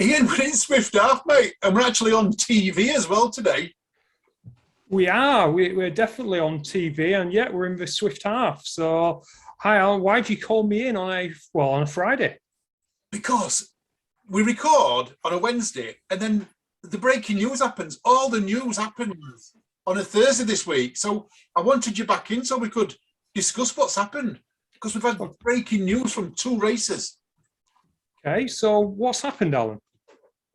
Ian, we're in Swift Half, mate, and we're actually on TV as well today. We are. We're definitely on TV, and yet we're in the Swift half. So, hi, Alan. Why did you call me in on a Friday? Because we record on a Wednesday and then the breaking news happens. All the news happens on a Thursday this week. So I wanted you back in so we could discuss what's happened because we've had breaking news from two races. Okay. So, what's happened, Alan?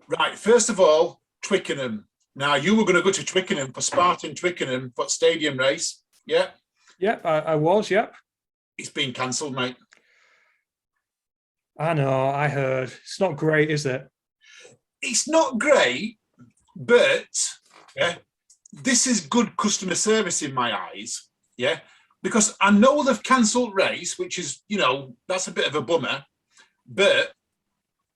Right. First of all, Twickenham. Now, you were going to go to Twickenham for Spartan Twickenham for stadium race. Yeah. Yep, I was. Yep. It's been cancelled, mate. I know. I heard. It's not great, is it? It's not great, but yeah, this is good customer service in my eyes. Yeah, because I know they've cancelled race, which is, that's a bit of a bummer, but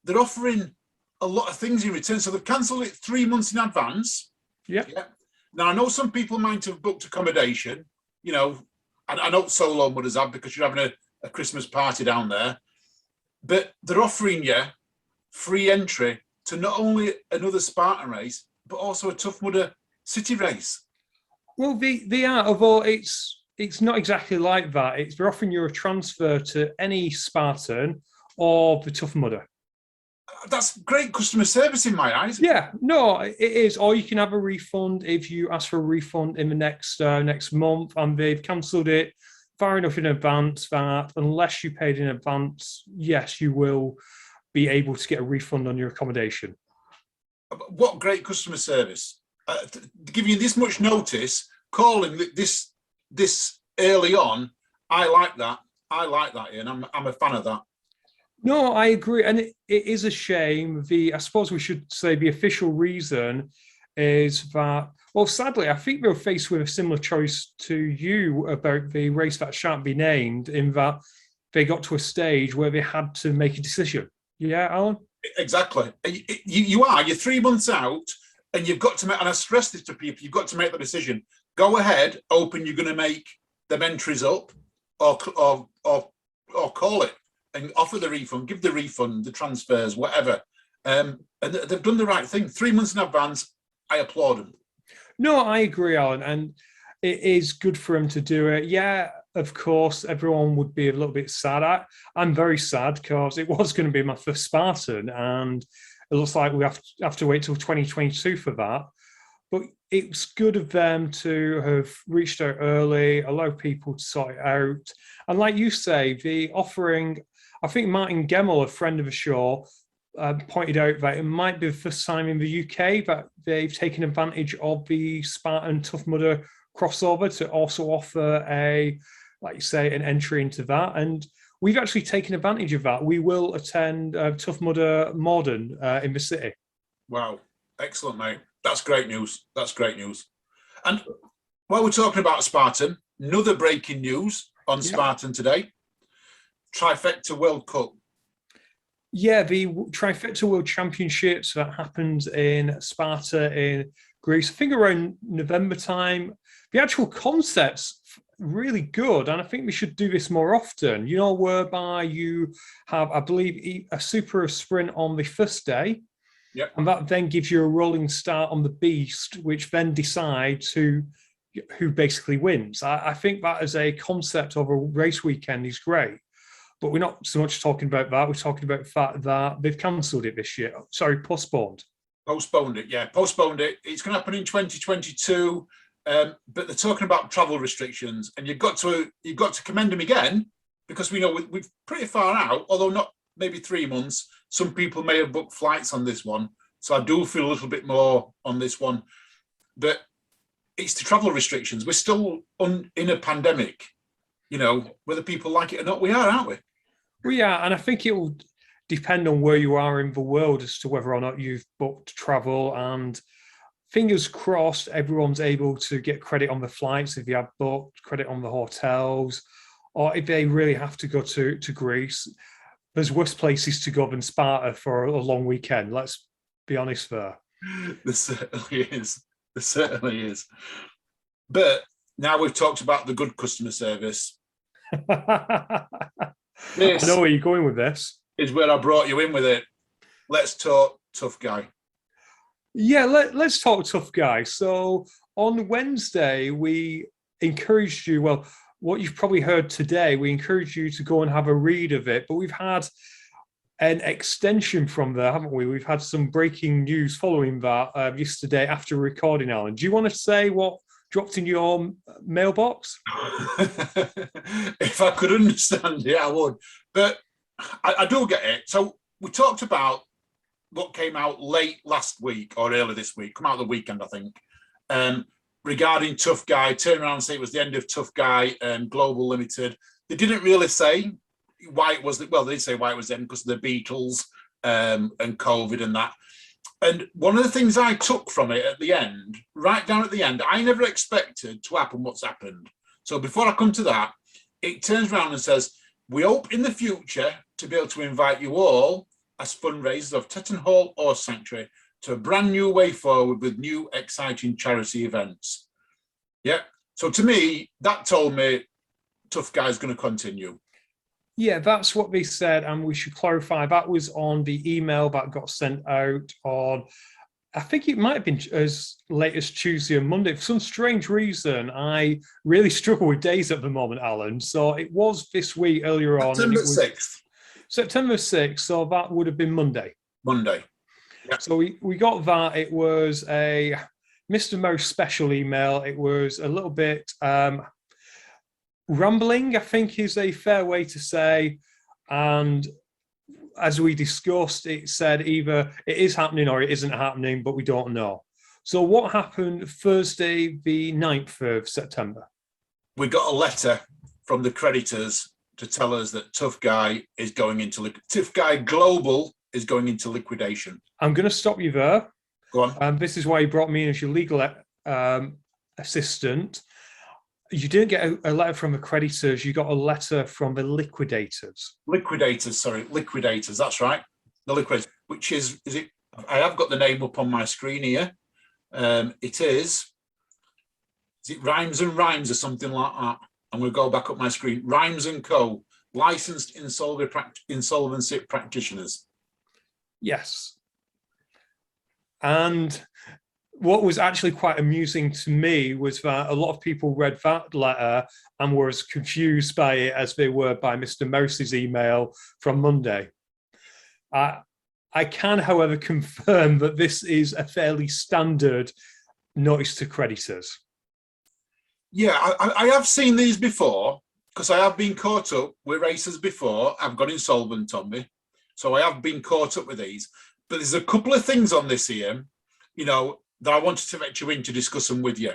they're offering a lot of things in return. So they've cancelled it 3 months in advance. Yep. Yeah. Now, I know some people might have booked accommodation, I know solo mothers have because you're having a Christmas party down there, but they're offering you free entry to not only another Spartan race, but also a Tough Mudder city race. Well, they are, although it's not exactly like that. They're offering you a transfer to any Spartan or the Tough Mudder. That's great customer service in my eyes. Yeah, no, it is. Or you can have a refund if you ask for a refund in the next month, and they've cancelled it far enough in advance that unless you paid in advance, yes, you will be able to get a refund on your accommodation. What great customer service! Giving you this much notice, calling this early on, I like that. I like that, Ian. I'm a fan of that. No, I agree, and it is a shame. I suppose we should say the official reason is that, well, sadly, I think they were faced with a similar choice to you about the race that shan't be named, in that they got to a stage where they had to make a decision. Yeah, Alan? Exactly. You're 3 months out, and you've got to make, and I stress this to people, you've got to make the decision. Go ahead, open, you're going to make them entries up, or call it and offer the refund, give the refund, the transfers, whatever. And they've done the right thing. 3 months in advance, I applaud them. No, I agree, Alan, and it is good for them to do it. Yeah, of course, everyone would be a little bit sad. I'm very sad because it was going to be my first Spartan, and it looks like we have to wait till 2022 for that. But it's good of them to have reached out early, allow people to sort it out. And like you say, the offering, I think Martin Gemmell, a friend of the show, pointed out that it might be the first time in the UK that they've taken advantage of the Spartan Tough Mudder crossover to also offer like you say, an entry into that. And we've actually taken advantage of that. We will attend Tough Mudder Modern in the city. Wow. Excellent, mate. That's great news. That's great news. And while we're talking about Spartan, another breaking news on Spartan today. Trifecta World Cup. Yeah, the Trifecta World Championships that happens in Sparta in Greece, I think around November time. The actual concept's really good, and I think we should do this more often, whereby you have, I believe, a super sprint on the first day. Yep. And that then gives you a rolling start on the beast, which then decides who basically wins. I think that as a concept of a race weekend is great. But we're not so much talking about that. We're talking about the fact that they've cancelled it this year. Sorry, postponed. Postponed it, yeah. Postponed it. It's going to happen in 2022, but they're talking about travel restrictions, and you've got to commend them again, because we know we're pretty far out, although not maybe 3 months. Some people may have booked flights on this one, so I do feel a little bit more on this one. But it's the travel restrictions. We're still in a pandemic, whether people like it or not. We are, aren't we? Well, yeah, and I think it will depend on where you are in the world as to whether or not you've booked travel. And fingers crossed, everyone's able to get credit on the flights if you have booked, credit on the hotels, or if they really have to go to Greece. There's worse places to go than Sparta for a long weekend. Let's be honest there. There certainly is. There certainly is. But now we've talked about the good customer service. I know where you're going with this. Is where I brought you in with it. Let's talk Tough Guy? Yeah, let's talk Tough Guy. So on Wednesday, we encouraged you, well, what you've probably heard today, we encouraged you to go and have a read of it, but we've had an extension from there, haven't we? We've had some breaking news following that yesterday after recording, Alan. Do you want to say what dropped in your mailbox? If I could understand it, I would. But I do get it. So we talked about what came out late last week or early this week, come out the weekend, I think, regarding Tough Guy. Turn around and say it was the end of Tough Guy Global Limited. They didn't really say why it was. Well, they did say why it was then because of the Beatles and COVID and that. And one of the things I took from it at the end, right down at the end, I never expected to happen what's happened. So before I come to that, it turns around and says, we hope in the future to be able to invite you all as fundraisers of Tetton Hall or Sanctuary to a brand new way forward with new exciting charity events. Yeah. So to me, that told me Tough Guy's going to continue. Yeah, that's what they said, and we should clarify that was on the email that got sent out on, I think it might have been as late as Tuesday and Monday. For some strange reason, I really struggle with days at the moment, Alan. So it was this week earlier on. September 6th. September 6th, so that would have been Monday. Monday. Yeah. So we got that. It was a Mr. Mo special email. It was a little bit rambling, I think is a fair way to say. And as we discussed, it said either it is happening or it isn't happening, but we don't know. So what happened Thursday, the 9th of September? We got a letter from the creditors to tell us that Tough Guy is going into Tough Guy Global is going into liquidation. I'm going to stop you there. Go on. This is why you brought me in as your legal assistant. You didn't get a letter from the creditors. You got a letter from the liquidators. Liquidators. That's right. The liquidators, which is it? I have got the name up on my screen here. It is it Rhymes and Rhymes or something like that? I'm going to go back up my screen. Rhymes and Co. Licensed insolvency practitioners. Yes. And what was actually quite amusing to me was that a lot of people read that letter and were as confused by it as they were by Mr. Mouse's email from Monday. I can, however, confirm that this is a fairly standard notice to creditors. Yeah, I have seen these before because I have been caught up with racers before. I've gone insolvent on me. So I have been caught up with these. But there's a couple of things on this here, you know, that I wanted to let you in to discuss them with you.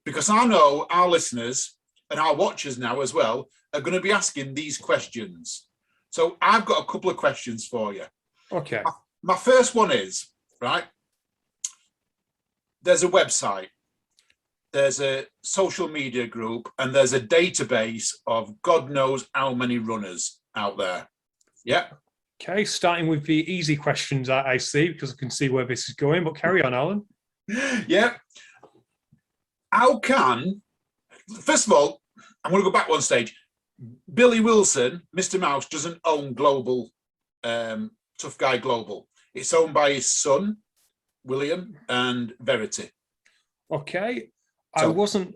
Because I know our listeners and our watchers now as well are going to be asking these questions. So I've got a couple of questions for you. Okay. My first one is, right, there's a website, there's a social media group, and there's a database of God knows how many runners out there. Yeah. Okay, starting with the easy questions I see, because I can see where this is going, but carry on, Alan. Yeah. How can, first of all, I'm going to go back one stage. Billy Wilson, Mr. Mouse, doesn't own Global, Tough Guy Global. It's owned by his son, William, and Verity. Okay. So, I wasn't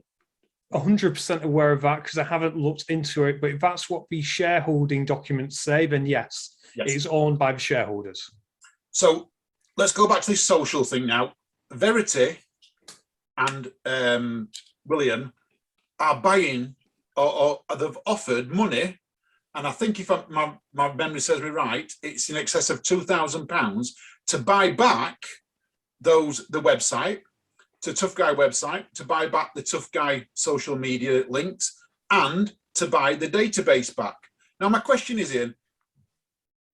100% aware of that because I haven't looked into it, but if that's what the shareholding documents say, then yes. It is owned by the shareholders. So let's go back to this social thing now. Verity and William are buying or they've offered money, and I think if my memory serves me right, it's in excess of £2,000 to buy back the website, to Tough Guy website, to buy back the Tough Guy social media links, and to buy the database back. Now my question is, Ian,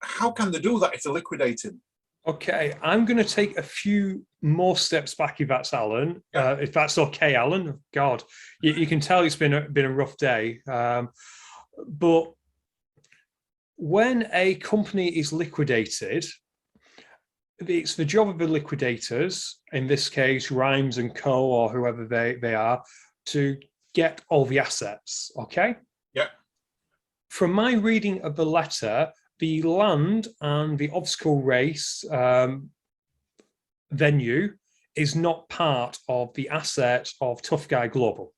how can they do that if they're liquidating? Okay, I'm going to take a few more steps back if that's Alan. If that's okay, Alan. God, you can tell it's been a rough day. But when a company is liquidated, it's the job of the liquidators, in this case, Rhymes and Co. or whoever they are, to get all the assets. Okay? Yeah. From my reading of the letter, the land and the obstacle race venue is not part of the assets of Tough Guy Global.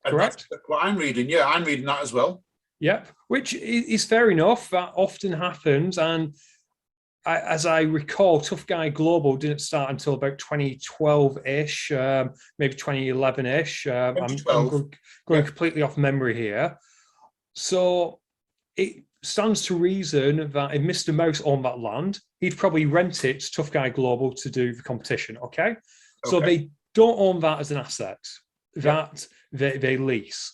And Correct? that's what I'm reading. Yeah, I'm reading that as well. Yep, which is fair enough. That often happens. And as I recall, Tough Guy Global didn't start until about 2012-ish, maybe 2011-ish. I'm 2012. going completely off memory here. So it stands to reason that if Mr. Mouse owned that land, he'd probably rent it to Tough Guy Global to do the competition, okay? So they don't own that as an asset, that they lease.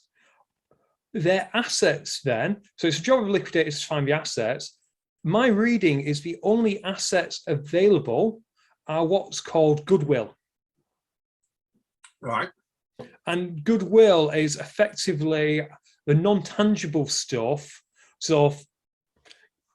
Their assets then, so it's a job of liquidators to find the assets. My reading is the only assets available are what's called goodwill. Right. And goodwill is effectively the non-tangible stuff. So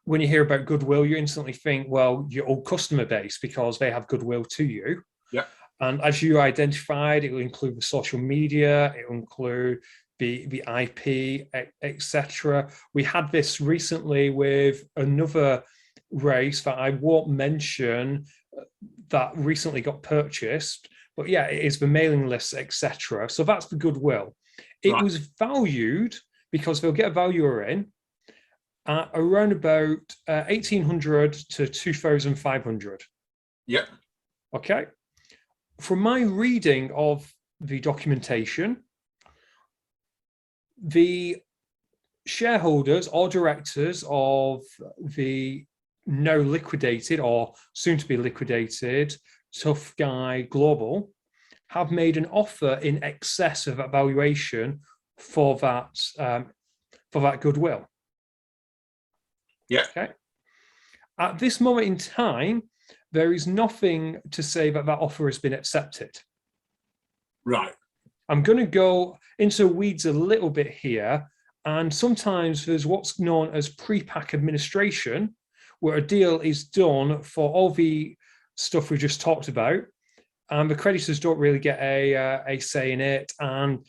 when you hear about goodwill, you instantly think, well, your old customer base, because they have goodwill to you. Yeah. And as you identified, it will include the social media, it will include the IP, etc. We had this recently with another race that I won't mention that recently got purchased, but yeah, it is the mailing lists, etc. So that's the goodwill. It was valued, because they'll get a valuer in, around about 1,800 to 2,500. Yeah. Okay. From my reading of the documentation, the shareholders or directors of the now liquidated or soon to be liquidated Tough Guy Global have made an offer in excess of that valuation for that goodwill. Yeah. Okay. At this moment in time, there is nothing to say that that offer has been accepted. Right. I'm going to go into weeds a little bit here. And sometimes there's what's known as pre-pack administration, where a deal is done for all the stuff we just talked about, and the creditors don't really get a say in it. And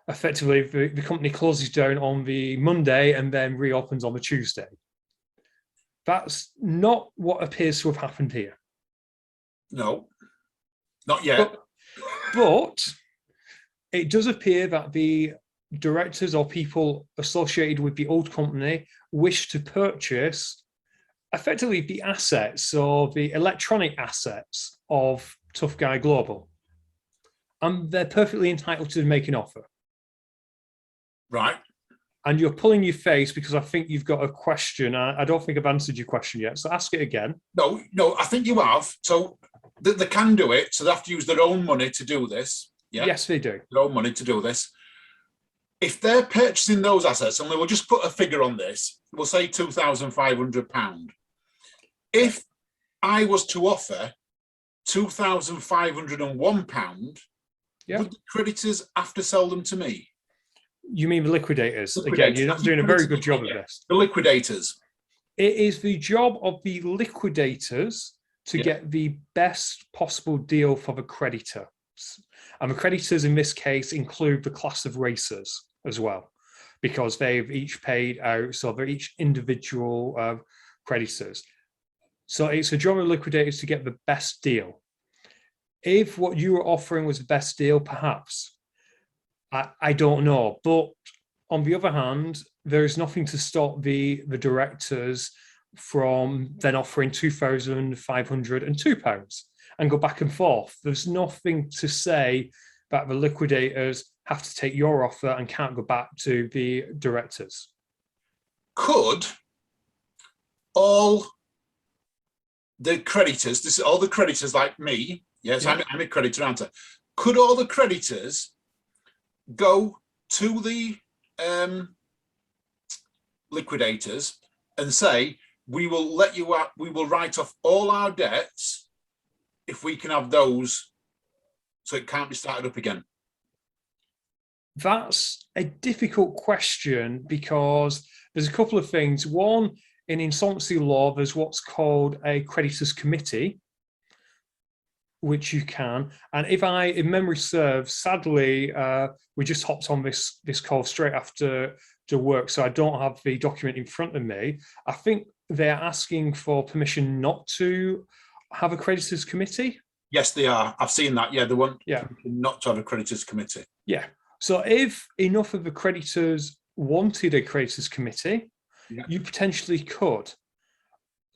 effectively, the company closes down on the Monday and then reopens on the Tuesday. That's not what appears to have happened here. No, not yet. But it does appear that the directors or people associated with the old company wish to purchase effectively the assets or the electronic assets of Tough Guy Global. And they're perfectly entitled to make an offer. Right. And you're pulling your face because I think you've got a question. I don't think I've answered your question yet. So ask it again. No, I think you have. So they can do it. So they have to use their own money to do this. Yeah? Yes, they do. Their own money to do this. If they're purchasing those assets, and we'll just put a figure on this, we'll say £2,500. If I was to offer £2,501, would the creditors have to sell them to me? You mean the liquidators? Again, you're not doing a very good job of this. The liquidators. It is the job of the liquidators to get the best possible deal for the creditors. And the creditors in this case include the class of racers as well, because they've each paid out, so they're each individual creditors. So it's a job of liquidators to get the best deal. If what you were offering was the best deal, perhaps. I don't know. But on the other hand, there is nothing to stop the directors from then offering £2,502 and go back and forth. There's nothing to say that the liquidators have to take your offer and can't go back to the directors. Could all the creditors, all the creditors like me, yes, I'm a creditor, aren't I? Could all the creditors go to the liquidators and say, we will let you out, we will write off all our debts if we can have those so it can't be started up again? That's a difficult question because there's a couple of things. One, in insolvency law, there's what's called a creditors committee, which you can. And if memory serves, sadly, we just hopped on this call straight after work, so I don't have the document in front of me. I think they're asking for permission not to have a creditors committee? Yes, they are. I've seen that. Yeah, they want Yeah. not to have a creditors committee. Yeah. So if enough of the creditors wanted a creditors committee, Yeah. you potentially could.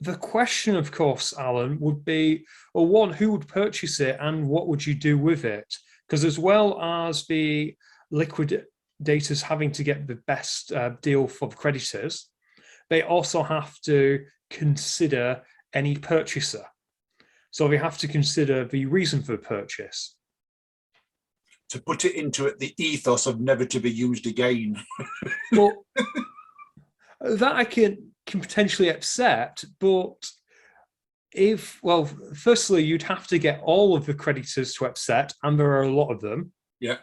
The question, of course, Alan, would be, well, one, who would purchase it and what would you do with it? Because as well as the liquidators having to get the best deal for the creditors, they also have to consider any purchaser. So they have to consider the reason for the purchase. To put it into it, the ethos of never to be used again. Well, that I can potentially accept, but well, firstly, you'd have to get all of the creditors to accept, and there are a lot of them. Yeah.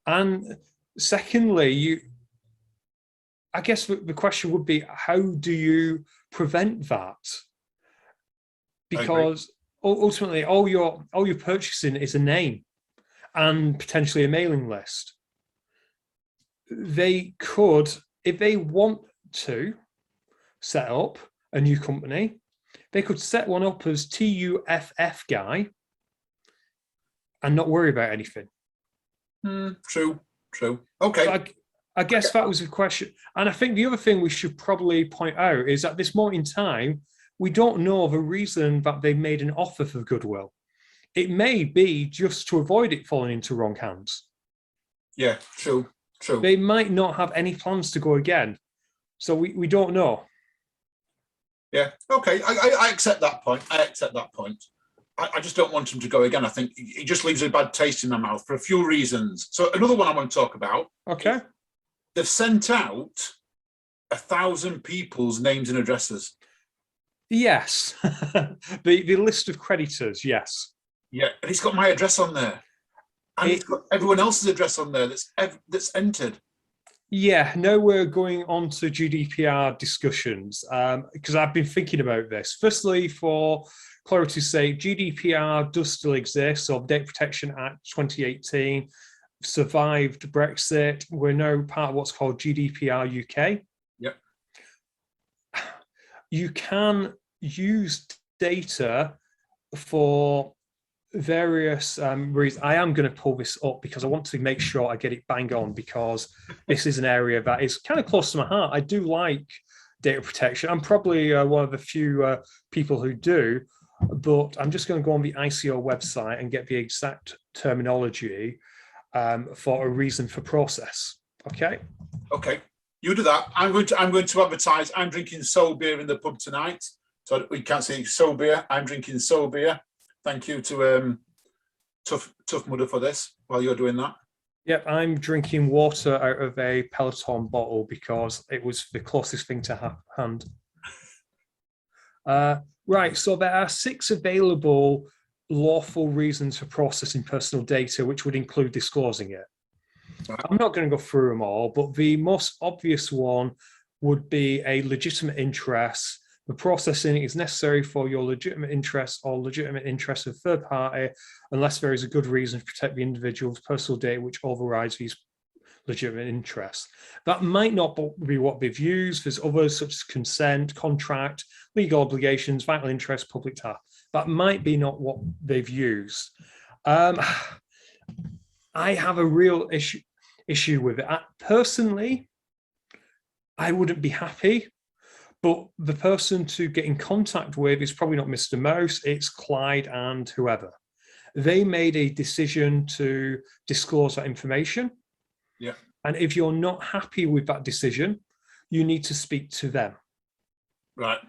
And secondly, I guess the question would be, how do you prevent that? Because ultimately, all you're purchasing is a name and potentially a mailing list. They could, if they want to set up a new company, they could set one up as TUFF guy and not worry about anything. True. Okay. So I guess that was the question. And I think the other thing we should probably point out is at this moment in time, we don't know the reason that they made an offer for goodwill. It may be just to avoid it falling into wrong hands. Yeah, true. They might not have any plans to go again. So we don't know. Yeah, okay, I accept that point. I just don't want him to go again. I think he just leaves a bad taste in my mouth for a few reasons. So another one I want to talk about. Okay. They've sent out 1,000 people's names and addresses. Yes. the list of creditors, yes. Yeah, and it's got my address on there. And it's got everyone else's address on there that's entered. Yeah, now we're going on to GDPR discussions because I've been thinking about this. Firstly, for clarity's sake, GDPR does still exist. So Data Protection Act 2018 survived Brexit. We're now part of what's called GDPR UK. Yep. You can use data for various reasons. I am going to pull this up because I want to make sure I get it bang on, because this is an area that is kind of close to my heart. I do like data protection. I'm probably one of the few people who do, but I'm just going to go on the ICO website and get the exact terminology for a reason for process. Okay. Okay, you do that. I'm going to advertise. I'm drinking soul beer in the pub tonight, so we can't say soul beer. I'm drinking soul beer. Thank you to Tough Mudder for this while you're doing that. Yep, I'm drinking water out of a Peloton bottle because it was the closest thing to hand. Right, so there are 6 available lawful reasons for processing personal data, which would include disclosing it. Right. I'm not going to go through them all, but the most obvious one would be a legitimate interest. The processing is necessary for your legitimate interest or legitimate interest of third party, unless there is a good reason to protect the individual's personal data which overrides these legitimate interests. That might not be what they've used. There's others such as consent, contract, legal obligations, vital interest, public task. That might be not what they've used. I have a real issue with it. Personally, I wouldn't be happy. But the person to get in contact with is probably not Mr. Mouse, it's Clyde and whoever. They made a decision to disclose that information. Yeah. And if you're not happy with that decision, you need to speak to them. Right.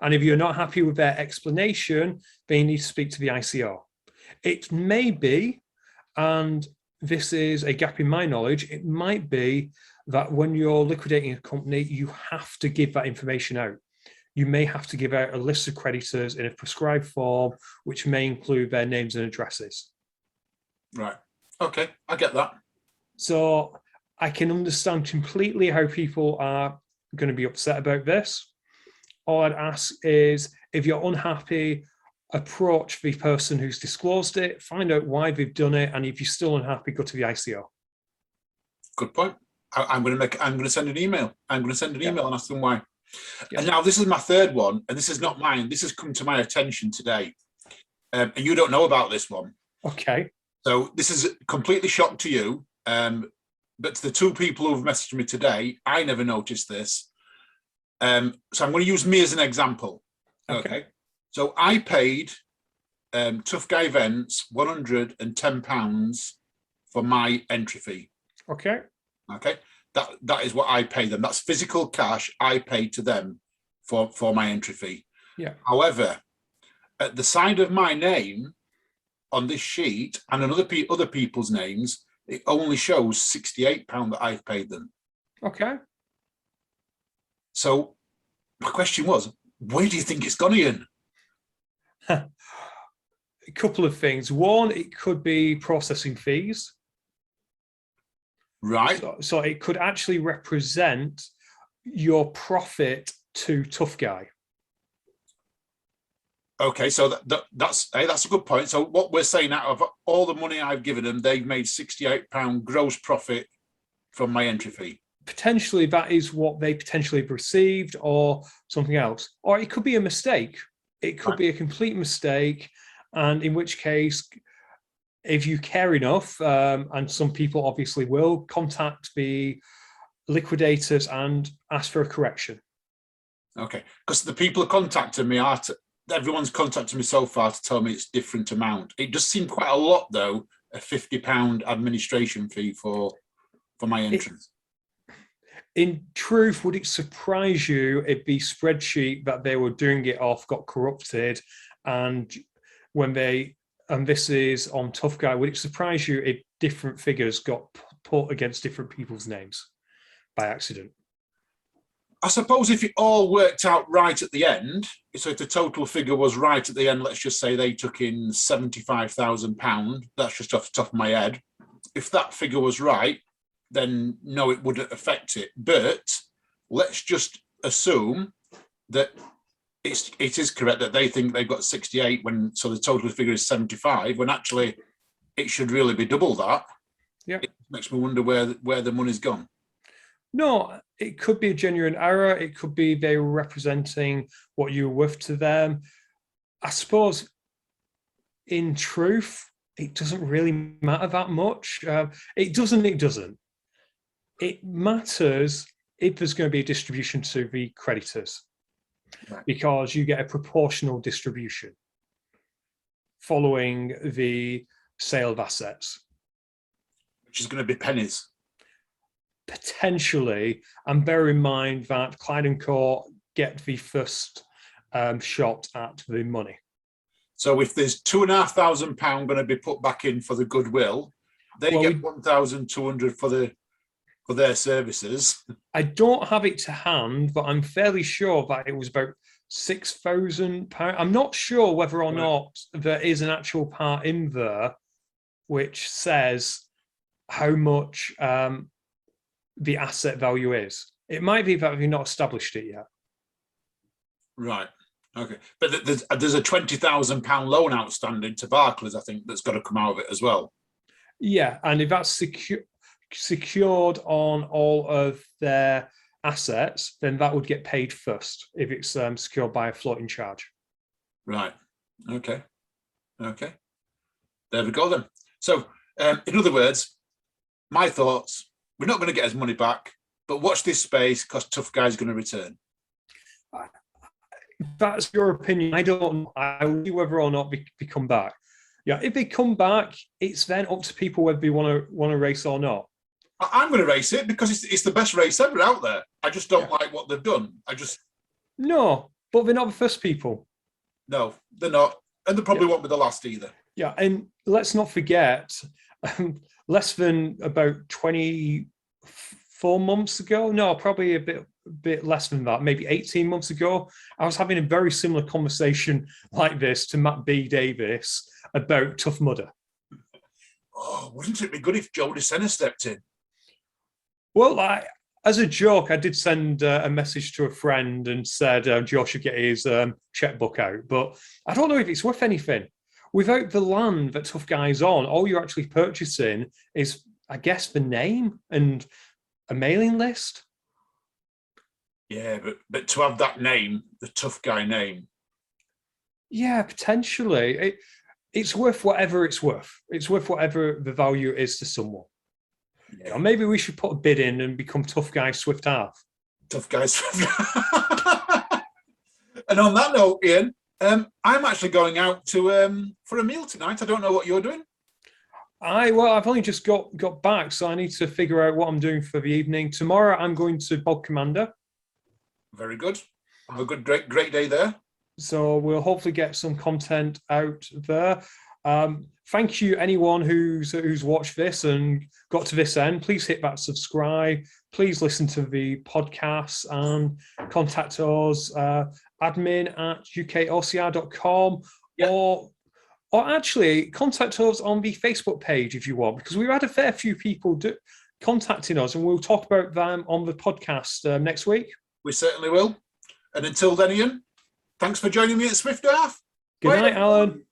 And if you're not happy with their explanation, then you need to speak to the ICO. It may be, and this is a gap in my knowledge, it might be that when you're liquidating a company, you have to give that information out. You may have to give out a list of creditors in a prescribed form, which may include their names and addresses. Right. Okay, I get that. So I can understand completely how people are going to be upset about this. All I'd ask is, if you're unhappy, approach the person who's disclosed it, find out why they've done it, and if you're still unhappy, go to the ICO. Good point. I'm going to send an email. I'm going to send an email and ask them why. Yeah. And now this is my third one, and this is not mine. This has come to my attention today. and you don't know about this one. Okay. So this is completely shock to you. But to the two people who've messaged me today, I never noticed this. So I'm going to use me as an example. Okay. So I paid Tough Guy Events £110 for my entry fee. Okay. Okay. That is what I pay them. That's physical cash I pay to them for my entry fee. Yeah. However, at the side of my name on this sheet and on other people's names, it only shows £68 that I've paid them. Okay. So my question was, where do you think it's gone, Ian? A couple of things. One, it could be processing fees. Right. So it could actually represent your profit to Tough Guy. Okay, so that's a good point. So what we're saying, out of all the money I've given them, they've made £68 gross profit from my entry fee. Potentially that is what they potentially have received or something else. Or it could be a mistake. It could be a complete mistake. And in which case, if you care enough, and some people obviously will, contact the liquidators and ask for a correction. Okay, because the people who contacted me everyone's contacted me so far to tell me it's different amount. It does seem quite a lot though, a £50 administration fee for my entrance. In truth, would it surprise you if the spreadsheet that they were doing it off got corrupted, and this is on Tough Guy, would it surprise you if different figures got put against different people's names by accident? I suppose if it all worked out right at the end, so if the total figure was right at the end, let's just say they took in £75,000, that's just off the top of my head. If that figure was right, then no, it wouldn't affect it. But let's just assume that it is correct that they think they've got 68 so the total figure is 75, when actually it should really be double that. Yeah. It makes me wonder where the money's gone. No, it could be a genuine error. It could be they were representing what you were worth to them. I suppose, in truth, it doesn't really matter that much. It doesn't. It matters if there's going to be a distribution to the creditors, right, because you get a proportional distribution following the sale of assets. Which is going to be pennies. Potentially, and bear in mind that Clyde & Co get the first shot at the money. So if there's £2,500 going to be put back in for the goodwill, they get 1,200 for their services. I don't have it to hand, but I'm fairly sure that it was about £6,000. I'm not sure whether or not there is an actual part in there which says how much the asset value is. It might be that we've not established it yet. Right. Okay. But there's a £20,000 loan outstanding to Barclays, I think, that's got to come out of it as well. Yeah, and if that's secured on all of their assets, then that would get paid first if it's secured by a floating charge. Right. Okay. Okay. There we go then. So, in other words, my thoughts, we're not going to get his money back, but watch this space because Tough Guy's going to return. That's your opinion. I don't know. I'll see whether or not they come back. Yeah, if they come back, it's then up to people whether they want to race or not. I'm going to race it because it's the best race ever out there. I just don't like what they've done. No, but they're not the first people. No, they're not. And they probably won't be the last either. Yeah, and let's not forget, less than about 24 months ago, no, probably a bit less than that, maybe 18 months ago, I was having a very similar conversation like this to Matt B. Davis about Tough Mudder. Oh, wouldn't it be good if Joe DeSena stepped in? Well, as a joke, I did send a message to a friend and said Joe should get his checkbook out, but I don't know if it's worth anything. Without the land that Tough Guy's on, all you're actually purchasing is, I guess, the name and a mailing list. Yeah, but to have that name, the Tough Guy name. Yeah, potentially. it's worth whatever it's worth. It's worth whatever the value is to someone. Yeah. Or maybe we should put a bid in and become Tough Guy Swift half. Tough guys. And on that note, Ian, I'm actually going out to for a meal tonight. I don't know what you're doing. I've only just got back, so I need to figure out what I'm doing for the evening. Tomorrow I'm going to Bog Commander. Very good. Have a good, great day there. So we'll hopefully get some content out there. Thank you, anyone who's watched this and got to this end. Please hit that subscribe. Please listen to the podcast and contact us, admin@ukocr.com, Yep. or actually contact us on the Facebook page if you want, because we've had a fair few people contacting us, and we'll talk about them on the podcast next week. We certainly will. And until then, Ian, thanks for joining me at Swift Half. Good night, Alan.